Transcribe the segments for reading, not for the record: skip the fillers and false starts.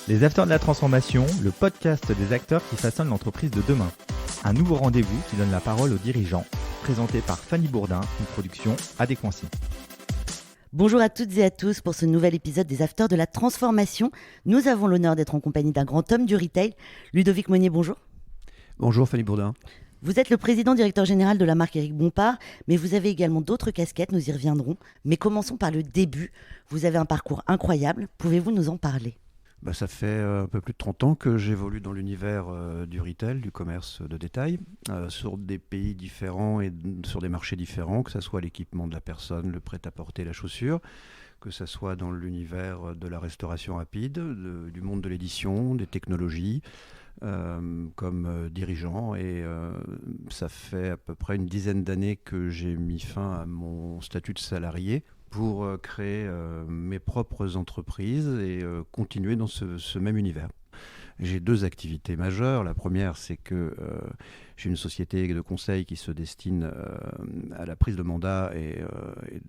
Les Afters de la Transformation, le podcast des acteurs qui façonnent l'entreprise de demain. Un nouveau rendez-vous qui donne la parole aux dirigeants, présenté par Fanny Bourdin, une production Adéquancy. Bonjour à toutes et à tous pour ce nouvel épisode des Afters de la Transformation. Nous avons l'honneur d'être en compagnie d'un grand homme du retail. Ludovic Monnier, bonjour. Bonjour Fanny Bourdin. Vous êtes le président directeur général de la marque Éric Bompard, mais vous avez également d'autres casquettes, nous y reviendrons. Mais commençons par le début. Vous avez un parcours incroyable, pouvez-vous nous en parler ? Ça fait un peu plus de 30 ans que j'évolue dans l'univers du retail, du commerce de détail, sur des pays différents et sur des marchés différents, que ce soit l'équipement de la personne, le prêt-à-porter, la chaussure, que ce soit dans l'univers de la restauration rapide, du monde de l'édition, des technologies, comme dirigeant. Et ça fait à peu près une dizaine d'années que j'ai mis fin à mon statut de salarié pour créer mes propres entreprises et continuer dans ce même univers. J'ai deux activités majeures. La première, c'est que j'ai une société de conseil qui se destine à la prise de mandat et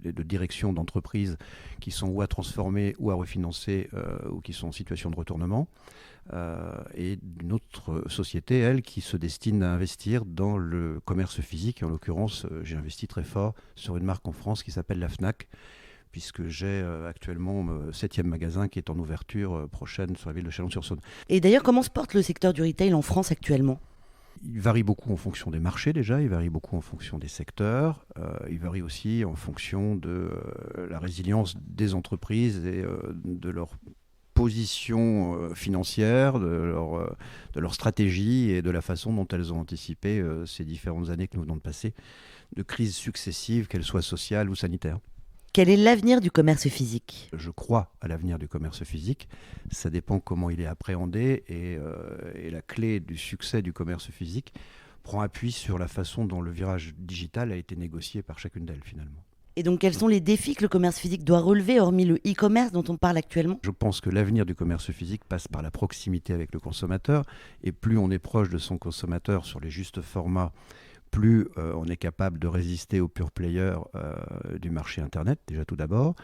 de direction d'entreprises qui sont ou à transformer ou à refinancer ou qui sont en situation de retournement. Et une autre société, elle, qui se destine à investir dans le commerce physique. Et en l'occurrence, j'ai investi très fort sur une marque en France qui s'appelle la Fnac, puisque j'ai actuellement 7e magasin qui est en ouverture prochaine sur la ville de Chalon-sur-Saône. Et d'ailleurs, comment se porte le secteur du retail en France actuellement ? Il varie beaucoup en fonction des marchés déjà, il varie beaucoup en fonction des secteurs, il varie aussi en fonction de la résilience des entreprises et de leur position financière, de leur stratégie et de la façon dont elles ont anticipé ces différentes années que nous venons de passer, de crises successives, qu'elles soient sociales ou sanitaires. Quel est l'avenir du commerce physique ? Je crois à l'avenir du commerce physique. Ça dépend comment il est appréhendé et la clé du succès du commerce physique prend appui sur la façon dont le virage digital a été négocié par chacune d'elles finalement. Et donc, quels sont les défis que le commerce physique doit relever, hormis le e-commerce dont on parle actuellement ? Je pense que l'avenir du commerce physique passe par la proximité avec le consommateur. Et plus on est proche de son consommateur sur les justes formats, plus on est capable de résister aux pure players du marché Internet, déjà tout d'abord.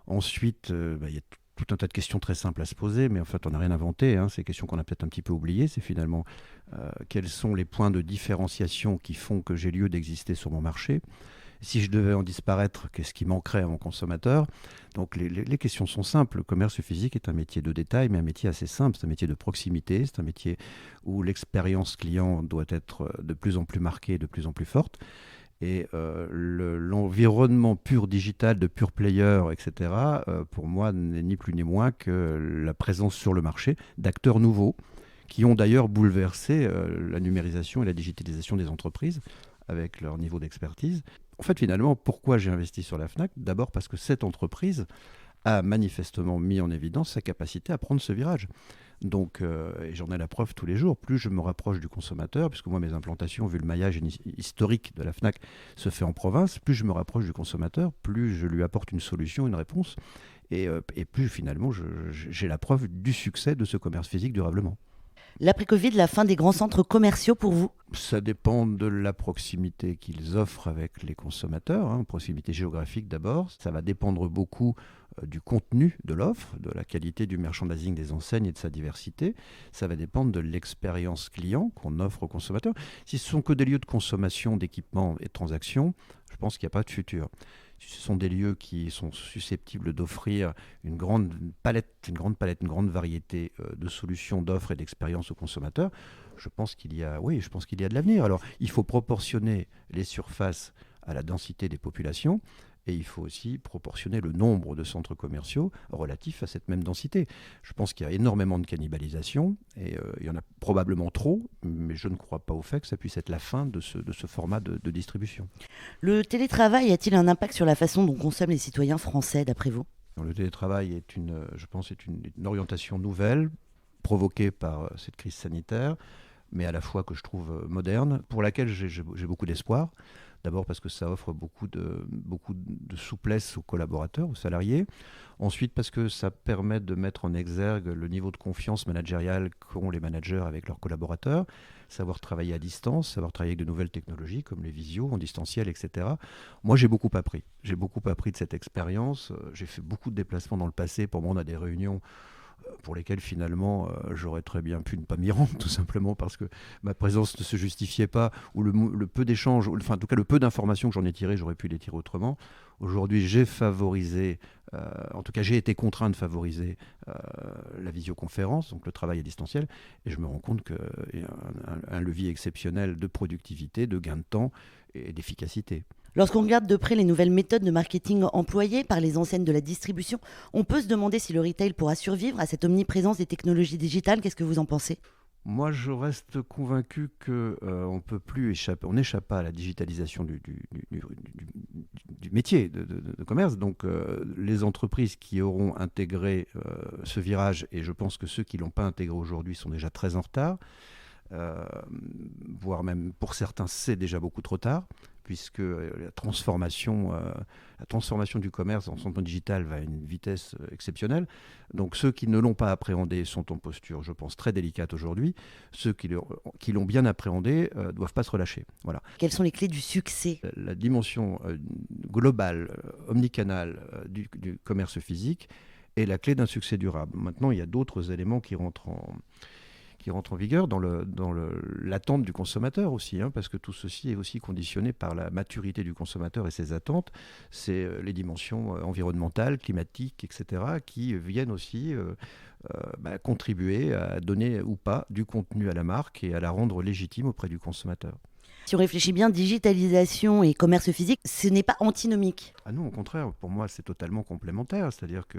Ensuite, il y a tout un tas de questions très simples à se poser, mais en fait, on n'a rien inventé. Ces questions qu'on a peut-être un petit peu oubliées, c'est finalement quels sont les points de différenciation qui font que j'ai lieu d'exister sur mon marché ? Si je devais en disparaître, qu'est-ce qui manquerait à mon consommateur ? Donc les questions sont simples. Le commerce physique est un métier de détail, mais un métier assez simple. C'est un métier de proximité. C'est un métier où l'expérience client doit être de plus en plus marquée, de plus en plus forte. Et l'environnement pur digital, de pure player, etc., pour moi, n'est ni plus ni moins que la présence sur le marché d'acteurs nouveaux qui ont d'ailleurs bouleversé la numérisation et la digitalisation des entreprises avec leur niveau d'expertise. En fait, finalement, pourquoi j'ai investi sur la Fnac ? D'abord parce que cette entreprise a manifestement mis en évidence sa capacité à prendre ce virage. Donc, et j'en ai la preuve tous les jours, plus je me rapproche du consommateur, puisque moi, mes implantations, vu le maillage historique de la Fnac, se fait en province, plus je me rapproche du consommateur, plus je lui apporte une solution, une réponse, et plus finalement, j'ai la preuve du succès de ce commerce physique durablement. L'après-Covid, la fin des grands centres commerciaux pour vous ? Ça dépend de la proximité qu'ils offrent avec les consommateurs, proximité géographique d'abord. Ça va dépendre beaucoup du contenu de l'offre, de la qualité du merchandising des enseignes et de sa diversité. Ça va dépendre de l'expérience client qu'on offre aux consommateurs. Si ce sont que des lieux de consommation, d'équipement et de transactions, je pense qu'il n'y a pas de futur. Si ce sont des lieux qui sont susceptibles d'offrir une grande grande variété de solutions, d'offres et d'expériences aux consommateurs, je pense qu'il y a de l'avenir. Alors, il faut proportionner les surfaces à la densité des populations et il faut aussi proportionner le nombre de centres commerciaux relatifs à cette même densité. Je pense qu'il y a énormément de cannibalisation et il y en a probablement trop, mais je ne crois pas au fait que ça puisse être la fin de ce format de distribution. Le télétravail a-t-il un impact sur la façon dont consomment les citoyens français, d'après vous ? Le télétravail est une orientation nouvelle provoquée par cette crise sanitaire, mais à la fois que je trouve moderne, pour laquelle j'ai beaucoup d'espoir. D'abord parce que ça offre beaucoup de souplesse aux collaborateurs, aux salariés. Ensuite parce que ça permet de mettre en exergue le niveau de confiance managériale qu'ont les managers avec leurs collaborateurs, savoir travailler à distance, savoir travailler avec de nouvelles technologies comme les visios, en distanciel, etc. Moi, j'ai beaucoup appris. J'ai beaucoup appris de cette expérience. J'ai fait beaucoup de déplacements dans le passé. Pour moi, on a des réunions pour lesquels finalement j'aurais très bien pu ne pas m'y rendre, tout simplement parce que ma présence ne se justifiait pas, ou le peu d'échanges, enfin en tout cas le peu d'informations que j'en ai tirées, j'aurais pu les tirer autrement. Aujourd'hui, j'ai favorisé, en tout cas j'ai été contraint de favoriser la visioconférence, donc le travail à distanciel, et je me rends compte qu'il y a un levier exceptionnel de productivité, de gain de temps et d'efficacité. Lorsqu'on regarde de près les nouvelles méthodes de marketing employées par les enseignes de la distribution, on peut se demander si le retail pourra survivre à cette omniprésence des technologies digitales. Qu'est-ce que vous en pensez ? Moi, je reste convaincu qu'on peut plus échapper, on n'échappe pas à la digitalisation du métier de commerce. Donc, les entreprises qui auront intégré ce virage, et je pense que ceux qui ne l'ont pas intégré aujourd'hui sont déjà très en retard, voire même pour certains, c'est déjà beaucoup trop tard, puisque la transformation du commerce en son temps digital va à une vitesse exceptionnelle. Donc ceux qui ne l'ont pas appréhendé sont en posture, je pense, très délicate aujourd'hui. Ceux qui l'ont bien appréhendé ne doivent pas se relâcher. Voilà. Quelles sont les clés du succès ? La dimension globale, omnicanale du commerce physique est la clé d'un succès durable. Maintenant, il y a d'autres éléments qui rentrent en vigueur dans l'attente du consommateur aussi, parce que tout ceci est aussi conditionné par la maturité du consommateur et ses attentes. C'est les dimensions environnementales, climatiques, etc., qui viennent aussi contribuer à donner ou pas du contenu à la marque et à la rendre légitime auprès du consommateur. Si on réfléchit bien, digitalisation et commerce physique, ce n'est pas antinomique. Ah non, au contraire, pour moi, c'est totalement complémentaire. C'est-à-dire que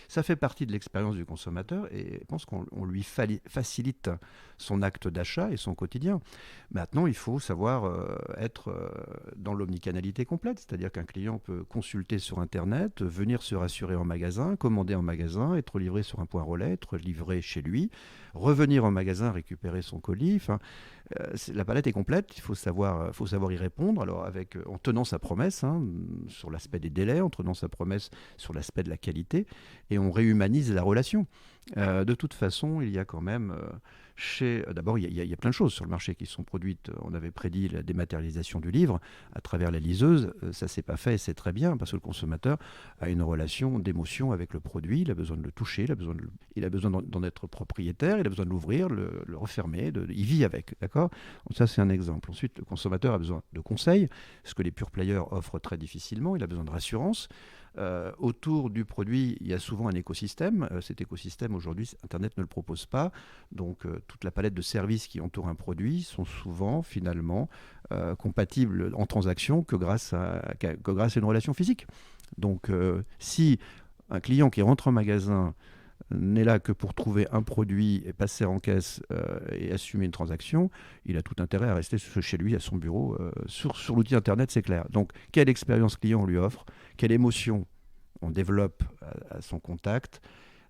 ça fait partie de l'expérience du consommateur et je pense qu'on lui facilite son acte d'achat et son quotidien. Maintenant, il faut savoir être dans l'omnicanalité complète. C'est-à-dire qu'un client peut consulter sur Internet, venir se rassurer en magasin, commander en magasin, être livré sur un point relais, être livré chez lui, revenir en magasin, récupérer son colis. Enfin, la palette est complète, il faut savoir y répondre, alors en tenant sa promesse sur l'aspect des délais, en tenant sa promesse sur l'aspect de la qualité, et on réhumanise la relation. De toute façon, il y a quand même d'abord, il y a plein de choses sur le marché qui sont produites. On avait prédit la dématérialisation du livre à travers la liseuse. Ça ne s'est pas fait et c'est très bien parce que le consommateur a une relation d'émotion avec le produit. Il a besoin de le toucher, il a besoin d'en être propriétaire, il a besoin de l'ouvrir, le refermer, il vit avec. D'accord ? Donc ça, c'est un exemple. Ensuite, le consommateur a besoin de conseils, ce que les pure players offrent très difficilement. Il a besoin de rassurance. Autour du produit, il y a souvent un écosystème. Cet écosystème, aujourd'hui, Internet ne le propose pas. Donc, toute la palette de services qui entourent un produit sont souvent, finalement, compatibles en transaction que grâce à une relation physique. Donc, si un client qui rentre en magasin n'est là que pour trouver un produit et passer en caisse et assumer une transaction, il a tout intérêt à rester chez lui, à son bureau. Sur l'outil Internet, c'est clair. Donc, quelle expérience client on lui offre ? Quelle émotion on développe à son contact ?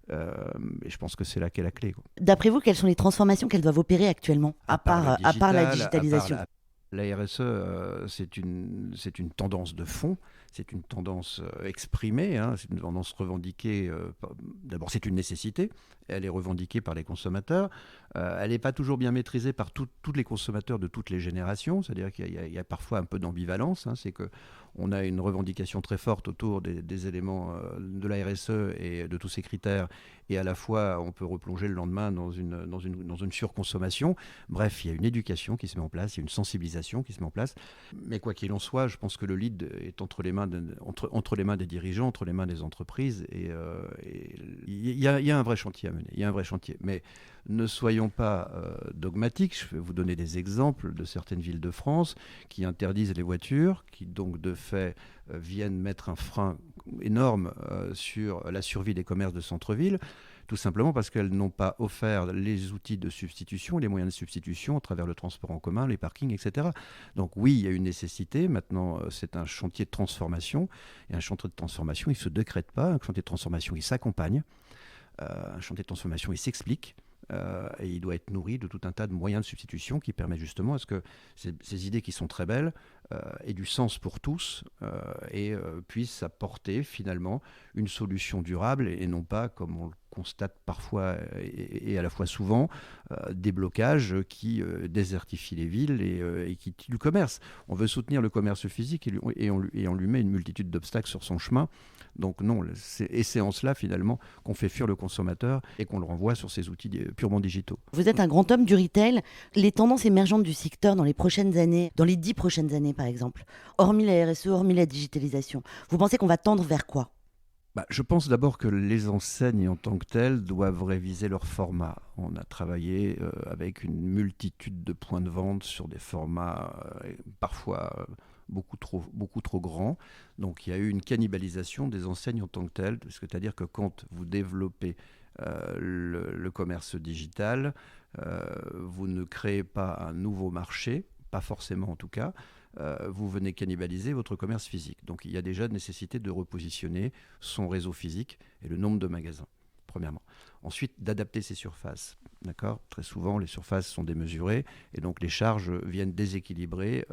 Et je pense que c'est là qu'est la clé, quoi. D'après vous, quelles sont les transformations qu'elles doivent opérer actuellement, à part la digitalisation ? La RSE, c'est une tendance de fond, c'est une tendance exprimée, c'est une tendance revendiquée. D'abord, c'est une nécessité, elle est revendiquée par les consommateurs. Elle n'est pas toujours bien maîtrisée par tous les consommateurs de toutes les générations, c'est-à-dire qu'il y a parfois un peu d'ambivalence. C'est qu'on a une revendication très forte autour des éléments de la RSE et de tous ces critères, et à la fois on peut replonger le lendemain dans une surconsommation. Bref, il y a une éducation qui se met en place, il y a une sensibilisation qui se met en place. Mais quoi qu'il en soit, je pense que le lead est entre les mains des dirigeants, entre les mains des entreprises, et il y a un vrai chantier à mener. Il y a un vrai chantier. Mais ne soyons pas dogmatiques. Je vais vous donner des exemples de certaines villes de France qui interdisent les voitures, qui donc de fait viennent mettre un frein énorme sur la survie des commerces de centre-ville, tout simplement parce qu'elles n'ont pas offert les outils de substitution, les moyens de substitution à travers le transport en commun, les parkings, etc. Donc oui, il y a une nécessité. Maintenant, c'est un chantier de transformation. Et un chantier de transformation, il ne se décrète pas. Un chantier de transformation, il s'accompagne. Un chantier de transformation, il s'explique. Et il doit être nourri de tout un tas de moyens de substitution qui permettent justement à ce que ces idées qui sont très belles aient du sens pour tous et puissent apporter finalement une solution durable et non pas, comme on le constate parfois et à la fois souvent des blocages qui désertifient les villes et qui tuent le commerce. On veut soutenir le commerce physique et on lui met une multitude d'obstacles sur son chemin. Donc non, c'est en cela finalement qu'on fait fuir le consommateur et qu'on le renvoie sur ces outils purement digitaux. Vous êtes un grand homme du retail. Les tendances émergentes du secteur dans les prochaines années, dans les 10 prochaines années par exemple, hormis la RSE, hormis la digitalisation, vous pensez qu'on va tendre vers quoi ? Je pense d'abord que les enseignes en tant que telles doivent réviser leur format. On a travaillé avec une multitude de points de vente sur des formats parfois beaucoup trop grands. Donc il y a eu une cannibalisation des enseignes en tant que telles, c'est-à-dire que quand vous développez le commerce digital, vous ne créez pas un nouveau marché, pas forcément en tout cas, vous venez cannibaliser votre commerce physique. Donc il y a déjà nécessité de repositionner son réseau physique et le nombre de magasins, premièrement. Ensuite, d'adapter ses surfaces. D'accord ? Très souvent, les surfaces sont démesurées et donc les charges viennent déséquilibrer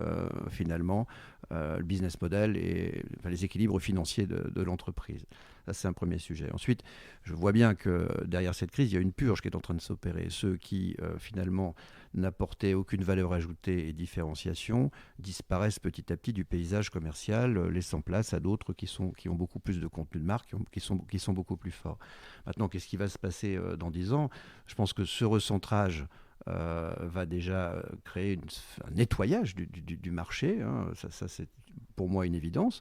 finalement le business model et les équilibres financiers de l'entreprise. Ça, c'est un premier sujet. Ensuite, je vois bien que derrière cette crise, il y a une purge qui est en train de s'opérer. Ceux qui, finalement, n'apportaient aucune valeur ajoutée et différenciation disparaissent petit à petit du paysage commercial, laissant place à d'autres qui ont beaucoup plus de contenu de marque, qui sont beaucoup plus forts. Maintenant, qu'est-ce qui va se passer dans 10 ans ? Je pense que ce recentrage va déjà créer un nettoyage du marché. Hein. Ça, c'est pour moi une évidence.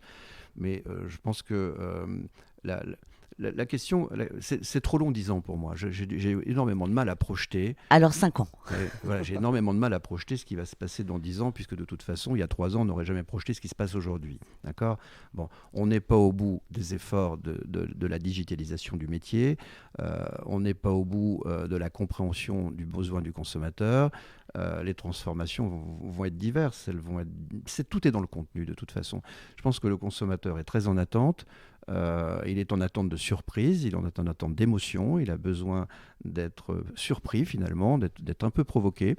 Mais je pense que la question, c'est trop long 10 ans pour moi. J'ai énormément de mal à projeter. Alors 5 ans. Voilà, j'ai énormément de mal à projeter ce qui va se passer dans 10 ans, puisque de toute façon, il y a 3 ans, on n'aurait jamais projeté ce qui se passe aujourd'hui. D'accord ? Bon, on n'est pas au bout des efforts de la digitalisation du métier. On n'est pas au bout de la compréhension du besoin du consommateur. Les transformations vont être diverses. Tout est dans le contenu de toute façon. Je pense que le consommateur est très en attente. Il est en attente de surprise, il est en attente d'émotion, il a besoin d'être surpris finalement, d'être un peu provoqué.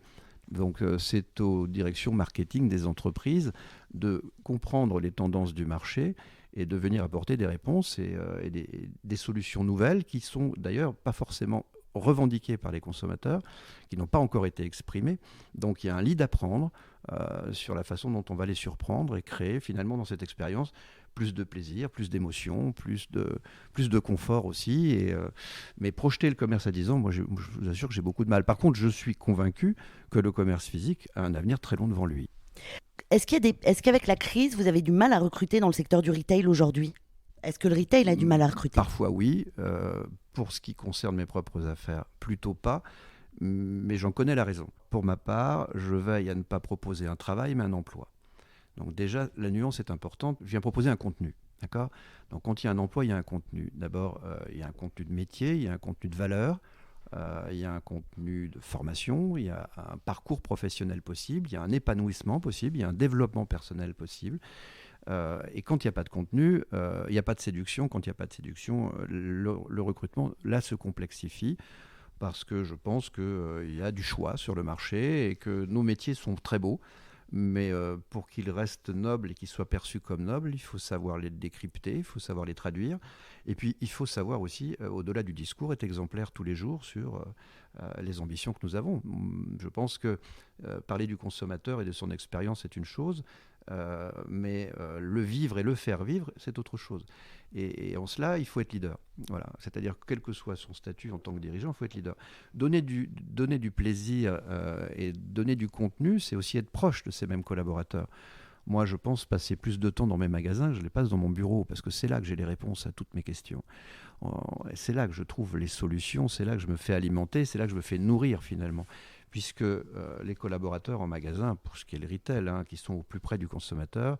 Donc c'est aux directions marketing des entreprises de comprendre les tendances du marché et de venir apporter des réponses et des solutions nouvelles qui sont d'ailleurs pas forcément revendiquées par les consommateurs, qui n'ont pas encore été exprimées. Donc il y a un lead à prendre sur la façon dont on va les surprendre et créer finalement dans cette expérience plus de plaisir, plus d'émotion, plus de confort aussi. Mais projeter le commerce à 10 ans, moi je vous assure que j'ai beaucoup de mal. Par contre, je suis convaincu que le commerce physique a un avenir très long devant lui. Est-ce qu'avec la crise, vous avez du mal à recruter dans le secteur du retail aujourd'hui ? Est-ce que le retail a du mal à recruter ? Parfois oui. Pour ce qui concerne mes propres affaires, plutôt pas. Mais j'en connais la raison. Pour ma part, je veille à ne pas proposer un travail, mais un emploi. Donc déjà, la nuance est importante. Je viens proposer un contenu. D'accord ? Donc quand il y a un emploi, il y a un contenu. D'abord, il y a un contenu de métier, il y a un contenu de valeur, il y a un contenu de formation, il y a un parcours professionnel possible, il y a un épanouissement possible, il y a un développement personnel possible. Et quand il n'y a pas de contenu, il n'y a pas de séduction. Quand il n'y a pas de séduction, le recrutement, là, se complexifie parce que je pense qu'il y a du choix sur le marché et que nos métiers sont très beaux. Mais pour qu'ils restent nobles et qu'ils soient perçus comme nobles, il faut savoir les décrypter, il faut savoir les traduire. Et puis, il faut savoir aussi, au-delà du discours, être exemplaire tous les jours sur les ambitions que nous avons. Je pense que parler du consommateur et de son expérience est une chose, mais le vivre et le faire vivre, c'est autre chose. Et en cela, il faut être leader. Voilà. C'est-à-dire que quel que soit son statut en tant que dirigeant, il faut être leader. Donner du plaisir et donner du contenu, c'est aussi être proche de ces mêmes collaborateurs. Moi, je pense passer plus de temps dans mes magasins que je les passe dans mon bureau, parce que c'est là que j'ai les réponses à toutes mes questions. C'est là que je trouve les solutions, c'est là que je me fais alimenter, c'est là que je me fais nourrir finalement. Puisque les collaborateurs en magasin, pour ce qui est le retail, qui sont au plus près du consommateur,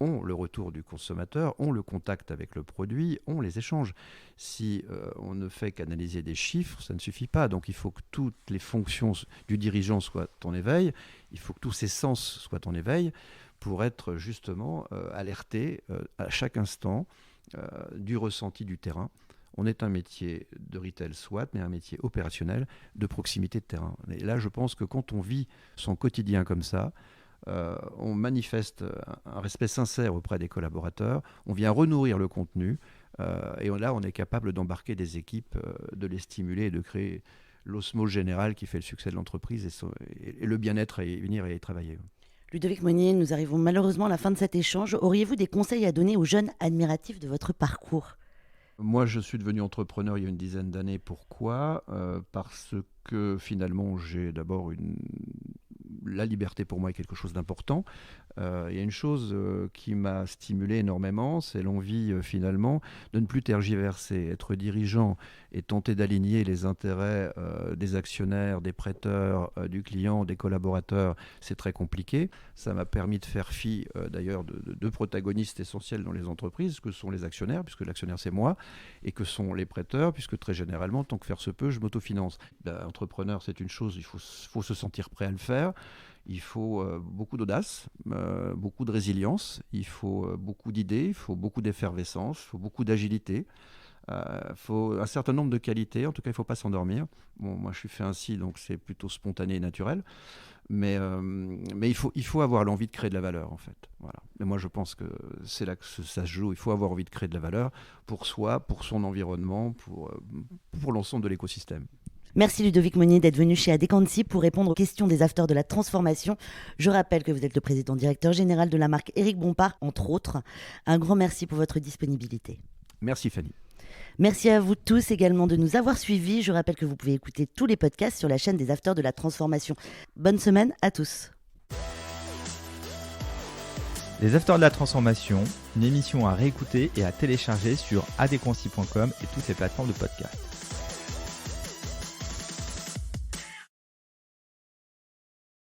ont le retour du consommateur, ont le contact avec le produit, ont les échanges. Si on ne fait qu'analyser des chiffres, ça ne suffit pas. Donc il faut que toutes les fonctions du dirigeant soient en éveil, il faut que tous ses sens soient en éveil pour être justement alerté à chaque instant du ressenti du terrain. On est un métier de retail soit, mais un métier opérationnel de proximité de terrain. Et là, je pense que quand on vit son quotidien comme ça, on manifeste un respect sincère auprès des collaborateurs, on vient renourrir le contenu, Et là, on est capable d'embarquer des équipes, de les stimuler et de créer l'osmose générale qui fait le succès de l'entreprise et le bien-être à y venir et à y travailler. Ludovic Monnier, nous arrivons malheureusement à la fin de cet échange. Auriez-vous des conseils à donner aux jeunes admiratifs de votre parcours ? Moi, je suis devenu entrepreneur il y a une dizaine d'années. Pourquoi ? Parce que finalement, j'ai d'abord la liberté pour moi est quelque chose d'important. Il y a une chose qui m'a stimulé énormément, c'est l'envie finalement de ne plus tergiverser, être dirigeant et tenter d'aligner les intérêts des actionnaires, des prêteurs, du client, des collaborateurs, c'est très compliqué. Ça m'a permis de faire fi d'ailleurs de deux protagonistes essentiels dans les entreprises, que sont les actionnaires, puisque l'actionnaire c'est moi, et que sont les prêteurs, puisque très généralement, tant que faire se peut, je m'autofinance. Entrepreneur, c'est une chose, il faut se sentir prêt à le faire. Il faut beaucoup d'audace, beaucoup de résilience, il faut beaucoup d'idées, il faut beaucoup d'effervescence, il faut beaucoup d'agilité, il faut un certain nombre de qualités. En tout cas, il ne faut pas s'endormir. Bon, moi, je suis fait ainsi, donc c'est plutôt spontané et naturel. Mais il faut avoir l'envie de créer de la valeur, en fait. Voilà. Et moi, je pense que c'est là que ça se joue. Il faut avoir envie de créer de la valeur pour soi, pour son environnement, pour l'ensemble de l'écosystème. Merci Ludovic Monnier d'être venu chez Adequancy pour répondre aux questions des acteurs de la transformation. Je rappelle que vous êtes le président directeur général de la marque Éric Bompard, entre autres. Un grand merci pour votre disponibilité. Merci Fanny. Merci à vous tous également de nous avoir suivis. Je rappelle que vous pouvez écouter tous les podcasts sur la chaîne des acteurs de la transformation. Bonne semaine à tous. Les Acteurs de la Transformation, une émission à réécouter et à télécharger sur adequancy.com et toutes les plateformes de podcast.